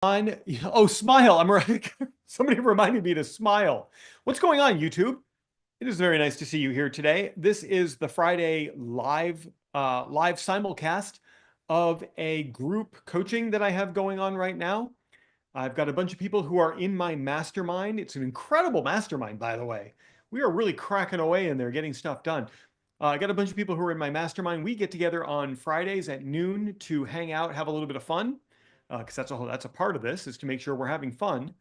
On. Oh, smile. I'm right. Somebody reminded me to smile. What's going on, YouTube? It is very nice to see you here today. This is the Friday live simulcast of a group coaching that I have going on right now. I've got a bunch of people who are in my mastermind. It's an incredible mastermind, by the way. We are really cracking away in there, getting stuff done. I got a bunch of people who are in my mastermind. We get together on Fridays at noon to hang out, have a little bit of fun, because that's a part of this is to make sure we're having fun.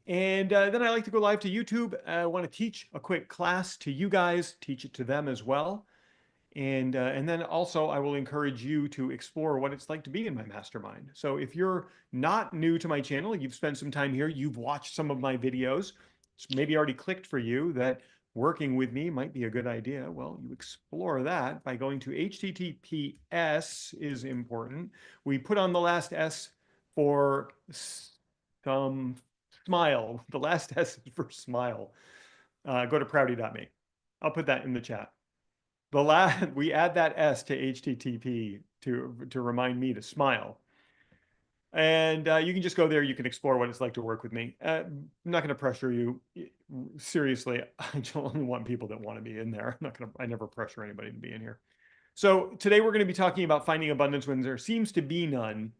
And then I like to go live to YouTube. I want to teach a quick class to you guys, teach it to them as well. And then also I will encourage you to explore what it's like to be in my mastermind. So if you're not new to my channel, you've spent some time here, you've watched some of my videos, it's maybe already clicked for you that working with me might be a good idea. Well, you explore that by going to HTTPS is important. We put on the last S for some smile. The last S is for smile. Go to prouty.me. I'll put that in the chat. We add that S to HTTP to remind me to smile. And you can just go there. You can explore what it's like to work with me. I'm not going to pressure you. Seriously, I only want people that want to be in there. I never pressure anybody to be in here. So today we're going to be talking about finding abundance when there seems to be none.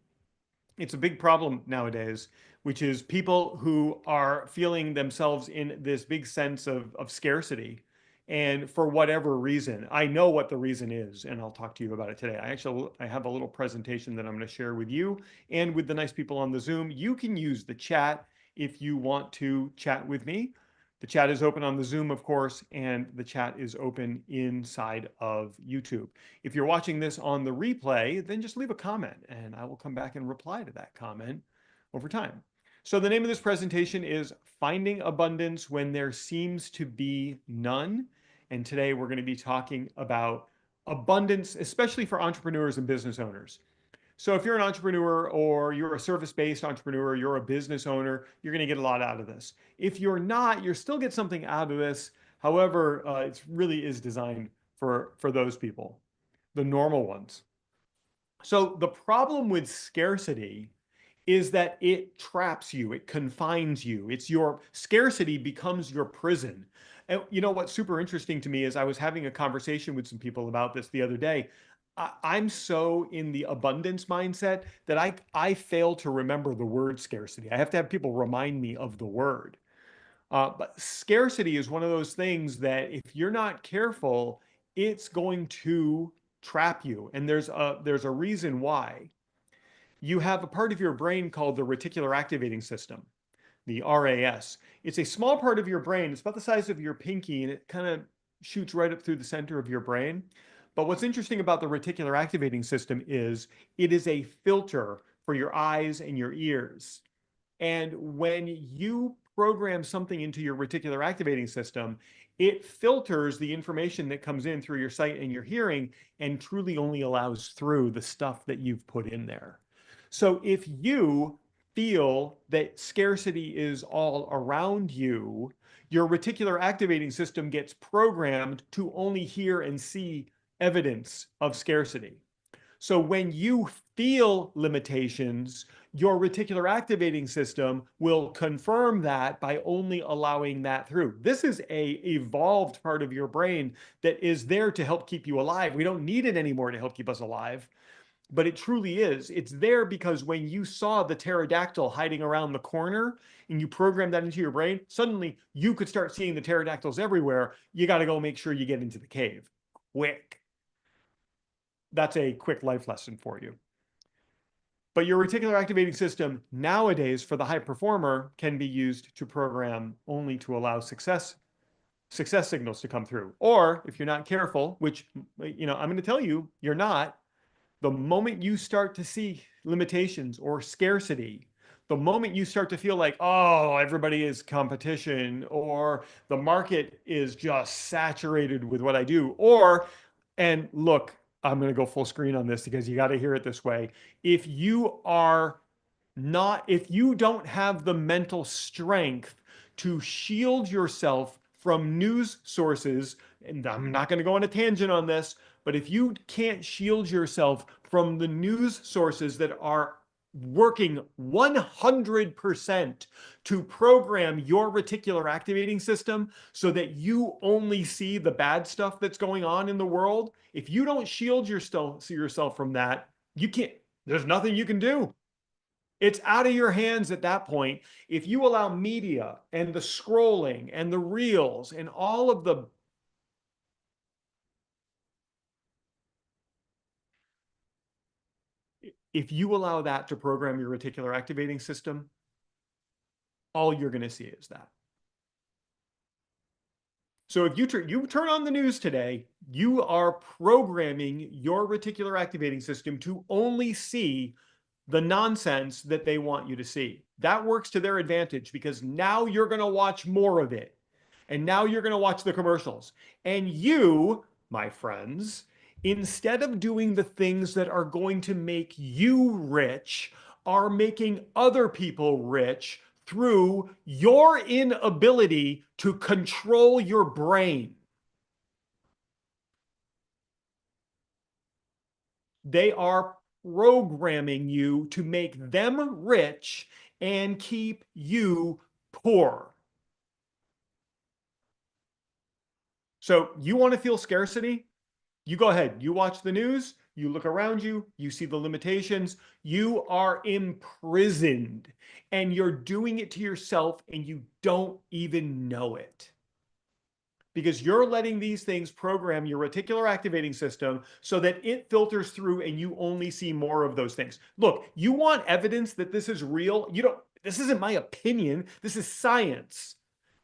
It's a big problem nowadays, which is people who are feeling themselves in this big sense of scarcity. And for whatever reason, I know what the reason is, and I'll talk to you about it today. I have a little presentation that I'm going to share with you and with the nice people on the Zoom. You can use the chat if you want to chat with me. The chat is open on the Zoom, of course, and the chat is open inside of YouTube. If you're watching this on the replay, then just leave a comment and I will come back and reply to that comment over time. So the name of this presentation is Finding Abundance When There Seems to Be None. And today we're going to be talking about abundance, especially for entrepreneurs and business owners. So if you're an entrepreneur or you're a service-based entrepreneur, you're a business owner, you're going to get a lot out of this. If you're not, you'll still get something out of this. However, it really is designed for those people, the normal ones. So the problem with scarcity is that it traps you, it confines you. It's your scarcity becomes your prison. And you know what's super interesting to me is I was having a conversation with some people about this the other day. I'm so in the abundance mindset that I fail to remember the word scarcity. I have to have people remind me of the word. But scarcity is one of those things that if you're not careful, it's going to trap you. And there's a reason why. You have a part of your brain called the reticular activating system, the RAS. It's a small part of your brain. It's about the size of your pinky, and it kind of shoots right up through the center of your brain. But what's interesting about the reticular activating system is it is a filter for your eyes and your ears. And when you program something into your reticular activating system, it filters the information that comes in through your sight and your hearing and truly only allows through the stuff that you've put in there. So if you feel that scarcity is all around you, your reticular activating system gets programmed to only hear and see evidence of scarcity. So when you feel limitations, your reticular activating system will confirm that by only allowing that through. This is a evolved part of your brain that is there to help keep you alive. We don't need it anymore to help keep us alive, but it truly is. It's there because when you saw the pterodactyl hiding around the corner and you programmed that into your brain, suddenly you could start seeing the pterodactyls everywhere. You got to go make sure you get into the cave quick. That's a quick life lesson for you. But your reticular activating system nowadays for the high performer can be used to program only to allow success signals to come through. Or if you're not careful, which, I'm going to tell you, you're not, the moment you start to see limitations or scarcity, the moment you start to feel like, oh, everybody is competition, or the market is just saturated with what I do, and look, I'm going to go full screen on this because you got to hear it this way. If you don't have the mental strength to shield yourself from news sources, and I'm not going to go on a tangent on this, but if you can't shield yourself from the news sources that are working 100% to program your reticular activating system so that you only see the bad stuff that's going on in the world. If you don't shield yourself from that, you can't, there's nothing you can do. It's out of your hands at that point. If you allow media and the scrolling and the reels and all of the, if you allow that to program your reticular activating system, all you're going to see is that. So if you turn on the news today, you are programming your reticular activating system to only see the nonsense that they want you to see. That works to their advantage because now you're going to watch more of it. And now you're going to watch the commercials. And you, my friends, instead of doing the things that are going to make you rich, are making other people rich through your inability to control your brain. They are programming you to make them rich and keep you poor. So you want to feel scarcity? You go ahead. You watch the news. You look around you. You see the limitations. You are imprisoned and you're doing it to yourself and you don't even know it. Because you're letting these things program your reticular activating system so that it filters through and you only see more of those things. Look, you want evidence that this is real? This isn't my opinion. This is science.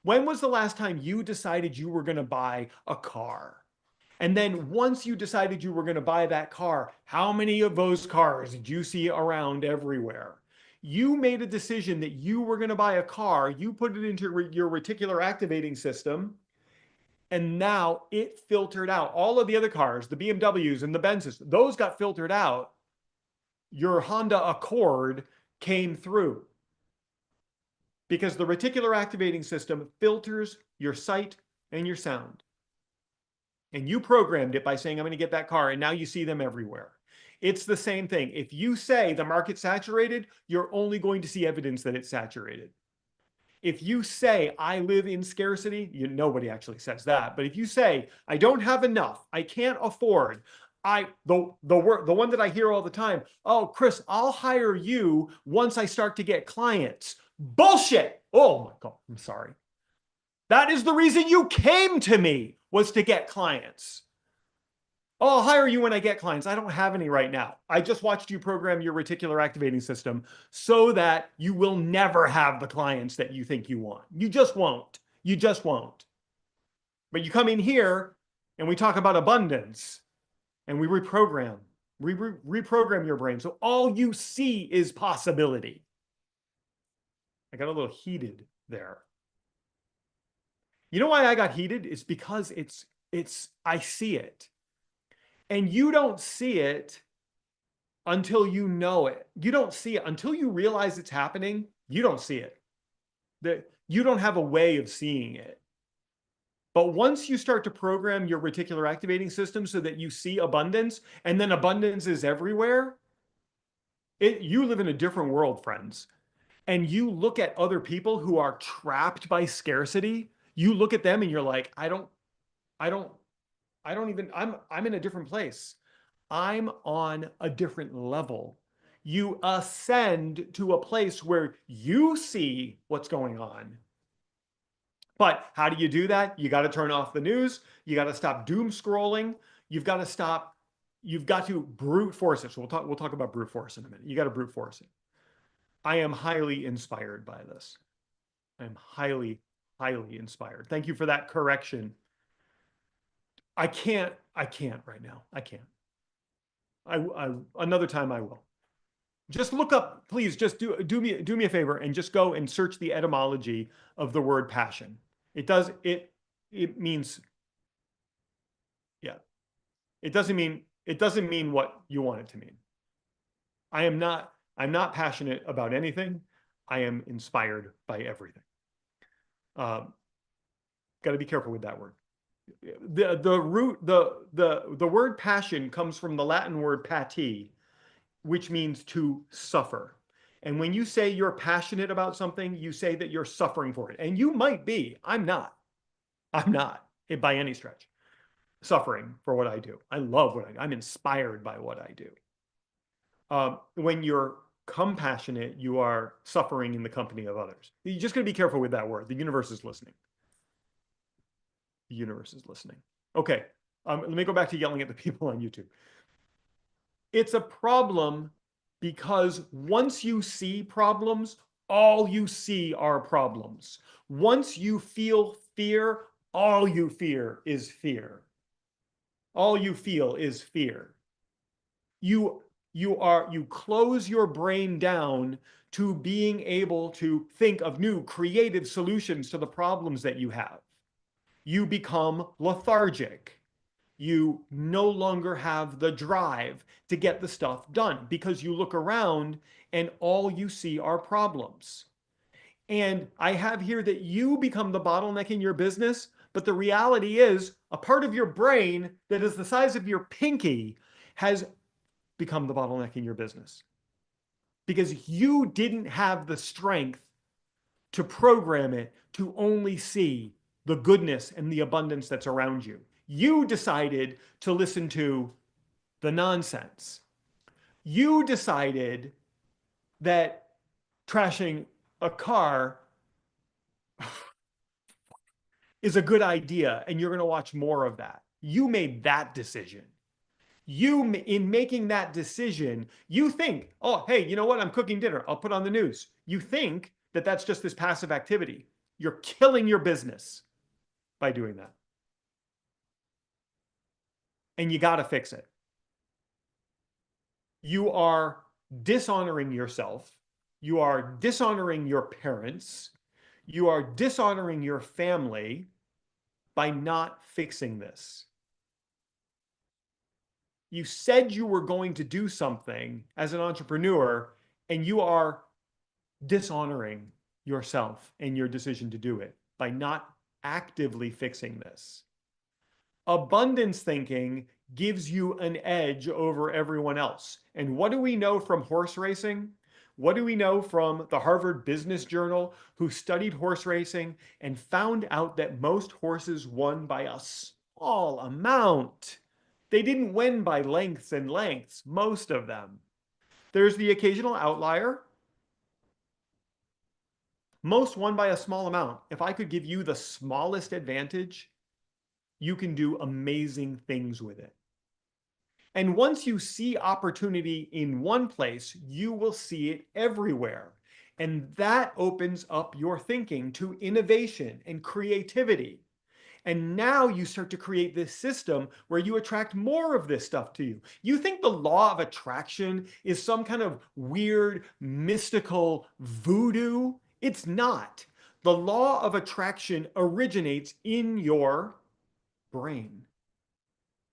When was the last time you decided you were going to buy a car? And then once you decided you were going to buy that car, how many of those cars did you see around everywhere? You made a decision that you were going to buy a car. You put it into your reticular activating system. And now it filtered out all of the other cars, the BMWs and the Benzes, those got filtered out. Your Honda Accord came through because the reticular activating system filters your sight and your sound. And you programmed it by saying, I'm going to get that car. And now you see them everywhere. It's the same thing. If you say the market's saturated, you're only going to see evidence that it's saturated. If you say, I live in scarcity, nobody actually says that. But if you say, I don't have enough, I can't afford, the one that I hear all the time, oh, Chris, I'll hire you once I start to get clients. Bullshit. Oh my God, I'm sorry. That is the reason you came to me, was to get clients. Oh, I'll hire you when I get clients. I don't have any right now. I just watched you program your reticular activating system so that you will never have the clients that you think you want. You just won't. You just won't. But you come in here and we talk about abundance and we reprogram your brain. So all you see is possibility. I got a little heated there. You know why I got heated? It's because I see it. And you don't see it until you know it. You don't see it until you realize it's happening. You don't see it. You don't have a way of seeing it. But once you start to program your reticular activating system so that you see abundance, and then abundance is everywhere, you live in a different world, friends. And you look at other people who are trapped by scarcity. You look at them and you're like, I'm in a different place. I'm on a different level. You ascend to a place where you see what's going on. But how do you do that? You got to turn off the news. You got to stop doom scrolling. You've got to brute force it. So we'll talk about brute force in a minute. You got to brute force it. I am highly inspired by this. I'm highly, highly inspired. Thank you for that correction. I can't right now. I can't. Another time I will. Just look up, please. Just do me a favor and just go and search the etymology of the word passion. It means, yeah. It doesn't mean what you want it to mean. I'm not passionate about anything. I am inspired by everything. Got to be careful with that word. The word passion comes from the Latin word pati, which means to suffer. And when you say you're passionate about something, you say that you're suffering for it. And you might be. I'm not. I'm not by any stretch suffering for what I do. I love what I do. I'm inspired by what I do. When you're compassionate, you are suffering in the company of others. You just got to be careful with that word. The universe is listening. The universe is listening. Okay. Let me go back to yelling at the people on YouTube. It's a problem because once you see problems, all you see are problems. Once you feel fear, all you fear is fear. All you feel is fear. You close your brain down to being able to think of new creative solutions to the problems that you have. You become lethargic. You no longer have the drive to get the stuff done because you look around and all you see are problems. And I have here that you become the bottleneck in your business, but the reality is a part of your brain that is the size of your pinky has become the bottleneck in your business because you didn't have the strength to program it to only see the goodness and the abundance that's around you. You decided to listen to the nonsense. You decided that trashing a car is a good idea and you're going to watch more of that. You made that decision. In making that decision, you think, oh, hey, you know what? I'm cooking dinner. I'll put on the news. You think that that's just this passive activity. You're killing your business by doing that. And you got to fix it. You are dishonoring yourself. You are dishonoring your parents. You are dishonoring your family by not fixing this. You said you were going to do something as an entrepreneur, and you are dishonoring yourself and your decision to do it by not actively fixing this. Abundance thinking gives you an edge over everyone else. And what do we know from horse racing? What do we know from the Harvard Business Journal, who studied horse racing and found out that most horses won by a small amount? They didn't win by lengths and lengths, most of them. There's the occasional outlier. Most won by a small amount. If I could give you the smallest advantage, you can do amazing things with it. And once you see opportunity in one place, you will see it everywhere. And that opens up your thinking to innovation and creativity. And now you start to create this system where you attract more of this stuff to you. You think the law of attraction is some kind of weird, mystical voodoo? It's not. The law of attraction originates in your brain.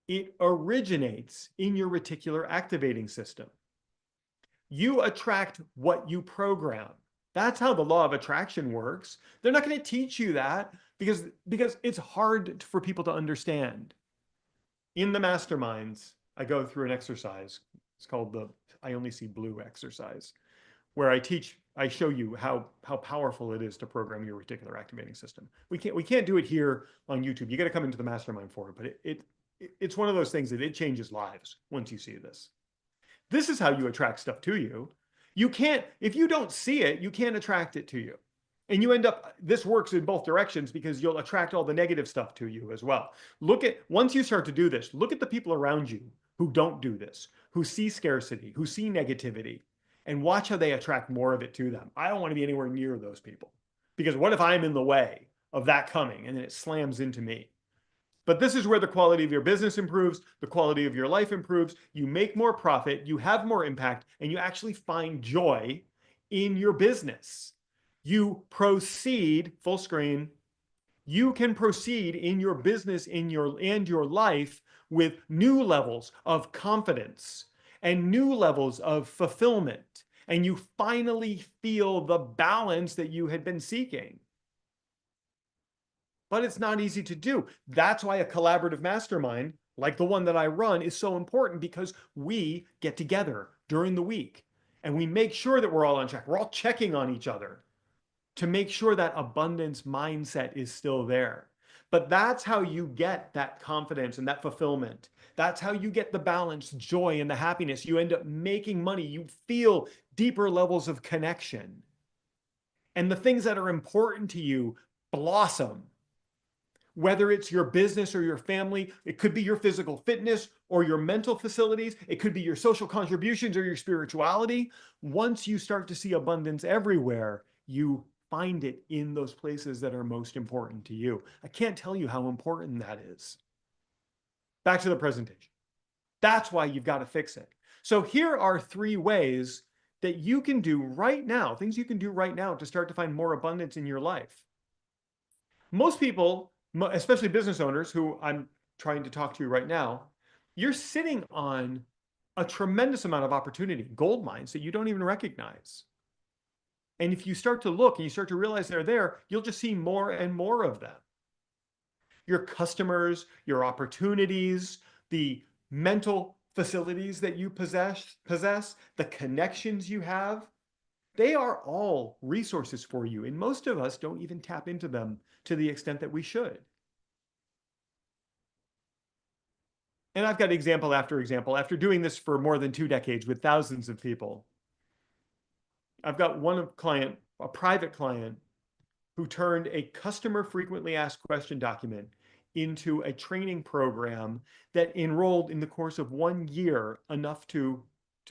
It originates in your reticular activating system. You attract what you program. That's how the law of attraction works. They're not going to teach you that because it's hard for people to understand. In the masterminds, I go through an exercise. It's called the I only see blue exercise, where I show you how powerful it is to program your reticular activating system. We can't do it here on YouTube. You got to come into the mastermind for it, but it's one of those things that it changes lives once you see this. This is how you attract stuff to you. You can't, if you don't see it, you can't attract it to you. And you end up, this works in both directions because you'll attract all the negative stuff to you as well. Once you start to do this, look at the people around you who don't do this, who see scarcity, who see negativity, and watch how they attract more of it to them. I don't want to be anywhere near those people because what if I'm in the way of that coming and then it slams into me? But this is where the quality of your business improves, the quality of your life improves, you make more profit, you have more impact, and you actually find joy in your business. You proceed, full screen, you can proceed in your business and your life with new levels of confidence and new levels of fulfillment. And you finally feel the balance that you had been seeking. But it's not easy to do. That's why a collaborative mastermind, like the one that I run, is so important because we get together during the week And we make sure that we're all on track. We're all checking on each other to make sure that abundance mindset is still there. But that's how you get that confidence and that fulfillment. That's how you get the balance, joy, and the happiness. You end up making money. You feel deeper levels of connection. And the things that are important to you blossom. Whether it's your business or your family, it could be your physical fitness or your mental facilities. It could be your social contributions or your spirituality. Once you start to see abundance everywhere, you find it in those places that are most important to you. I can't tell you how important that is. Back to the presentation. That's why you've got to fix it. So here are 3 ways that you can do right now, things you can do right now to start to find more abundance in your life. Most people, especially business owners who I'm trying to talk to right now, you're sitting on a tremendous amount of opportunity, gold mines that you don't even recognize. And if you start to look and you start to realize they're there, you'll just see more and more of them. Your customers, your opportunities, the mental facilities that you possess, the connections you have, they are all resources for you. And most of us don't even tap into them to the extent that we should. And I've got example after example. After doing this for more than 2 decades with thousands of people, I've got one client, a private client, who turned a customer frequently asked question document into a training program that enrolled in the course of 1 year enough to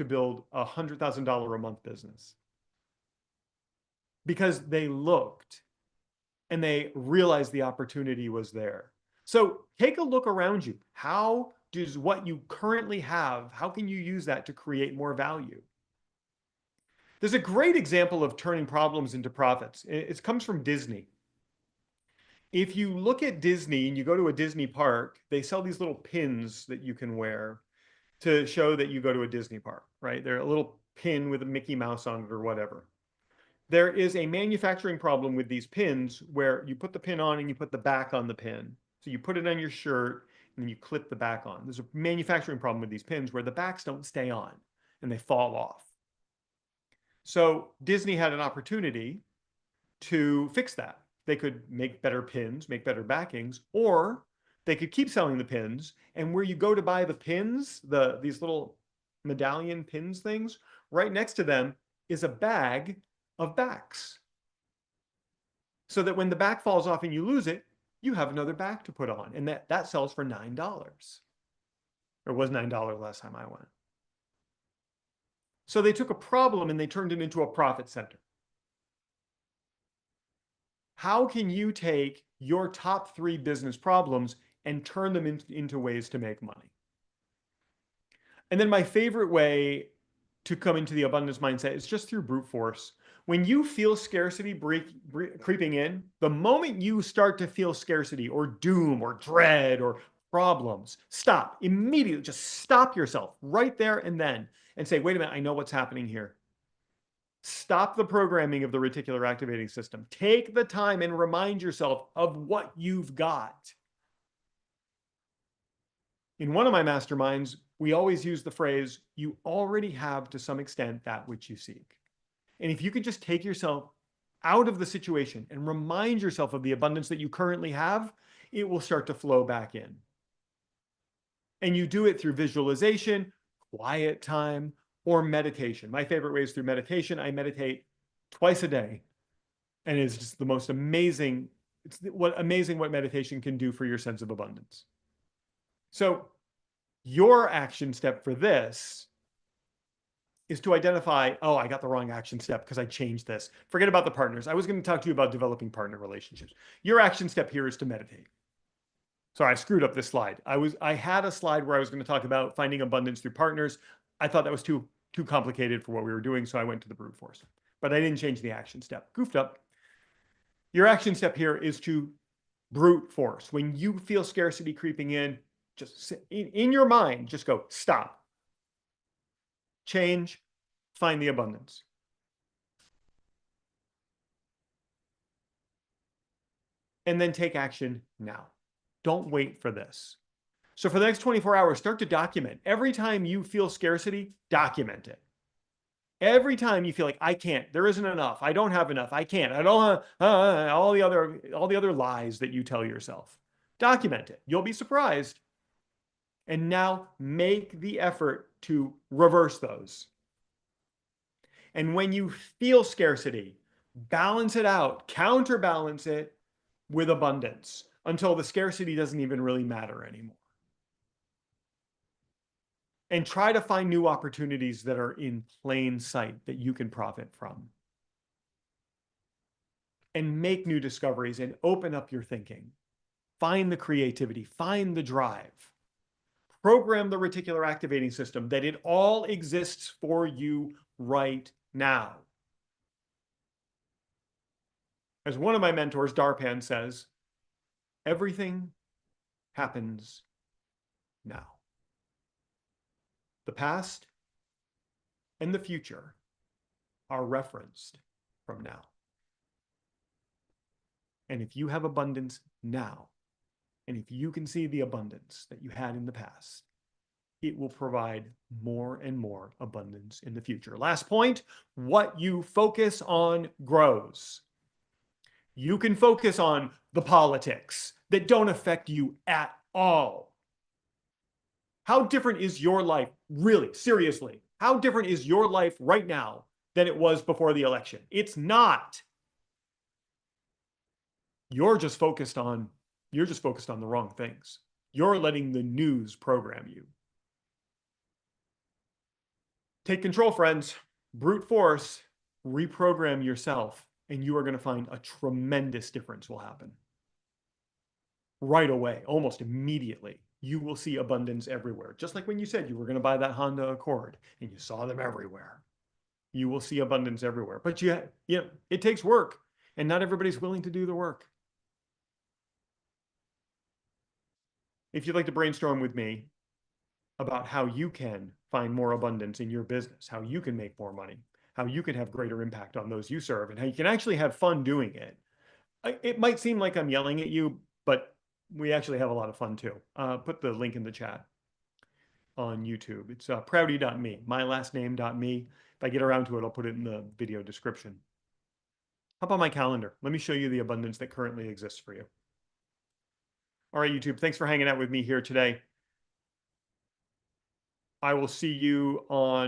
build a $100,000 a month business. Because they looked and they realized the opportunity was there. So take a look around you. How does what you currently have, how can you use that to create more value? There's a great example of turning problems into profits. It comes from Disney. If you look at Disney and you go to a Disney park, they sell these little pins that you can wear to show that you go to a Disney park, right? They're a little pin with a Mickey Mouse on it or whatever. There is a manufacturing problem with these pins where you put the pin on and you put the back on the pin. So you put it on your shirt and then you clip the back on. There's a manufacturing problem with these pins where the backs don't stay on and they fall off. So Disney had an opportunity to fix that. They could make better pins, make better backings, or they could keep selling the pins. And where you go to buy the pins, these little medallion pins things, right next to them is a bag of backs. So that when the back falls off and you lose it, you have another back to put on. And that sells for $9. Or was $9 last time I went. So they took a problem and they turned it into a profit center. How can you take your top 3 business problems and turn them into ways to make money? And then my favorite way to come into the abundance mindset is just through brute force. When you feel scarcity creeping in, the moment you start to feel scarcity or doom or dread or problems, stop immediately. Just stop yourself right there and then and say, wait a minute, I know what's happening here. Stop the programming of the reticular activating system. Take the time and remind yourself of what you've got. In one of my masterminds, we always use the phrase, you already have to some extent that which you seek. And if you can just take yourself out of the situation and remind yourself of the abundance that you currently have, it will start to flow back in. And you do it through visualization, quiet time, or meditation. My favorite way is through meditation. I meditate twice a day. And it's just the most amazing, amazing what meditation can do for your sense of abundance. So your action step for this is to identify, oh, I got the wrong action step because I changed this. Forget about the partners. I was going to talk to you about developing partner relationships. Your action step here is to meditate. Sorry, I screwed up this slide. I had a slide where I was going to talk about finding abundance through partners. I thought that was too complicated for what we were doing, so I went to the brute force. But I didn't change the action step. Goofed up. Your action step here is to brute force. When you feel scarcity creeping in, just in your mind, just go, stop. Change, find the abundance. And then take action now. Don't wait for this. So for the next 24 hours, start to document. Every time you feel scarcity, document it. Every time you feel like I can't, there isn't enough, I don't have enough, I can't, I don't all the other lies that you tell yourself. Document it. You'll be surprised. And now make the effort to reverse those. And when you feel scarcity, balance it out, counterbalance it with abundance until the scarcity doesn't even really matter anymore. And try to find new opportunities that are in plain sight that you can profit from. And make new discoveries and open up your thinking. Find the creativity, find the drive. Program the reticular activating system that it all exists for you right now. As one of my mentors, Darpan, says, everything happens now. The past and the future are referenced from now. And if you have abundance now, and if you can see the abundance that you had in the past, it will provide more and more abundance in the future. Last point, what you focus on grows. You can focus on the politics that don't affect you at all. How different is your life, really, seriously? How different is your life right now than it was before the election? It's not. You're just focused on the wrong things. You're letting the news program you. Take control, friends. Brute force, reprogram yourself, and you are going to find a tremendous difference will happen. Right away, almost immediately, you will see abundance everywhere. Just like when you said you were going to buy that Honda Accord and you saw them everywhere. You will see abundance everywhere. But it takes work, and not everybody's willing to do the work. If you'd like to brainstorm with me about how you can find more abundance in your business, how you can make more money, how you can have greater impact on those you serve, and how you can actually have fun doing it. It might seem like I'm yelling at you, but we actually have a lot of fun too. Put the link in the chat on YouTube. It's prouty.me, mylastname.me. If I get around to it, I'll put it in the video description. How about my calendar? Let me show you the abundance that currently exists for you. All right, YouTube, thanks for hanging out with me here today. I will see you on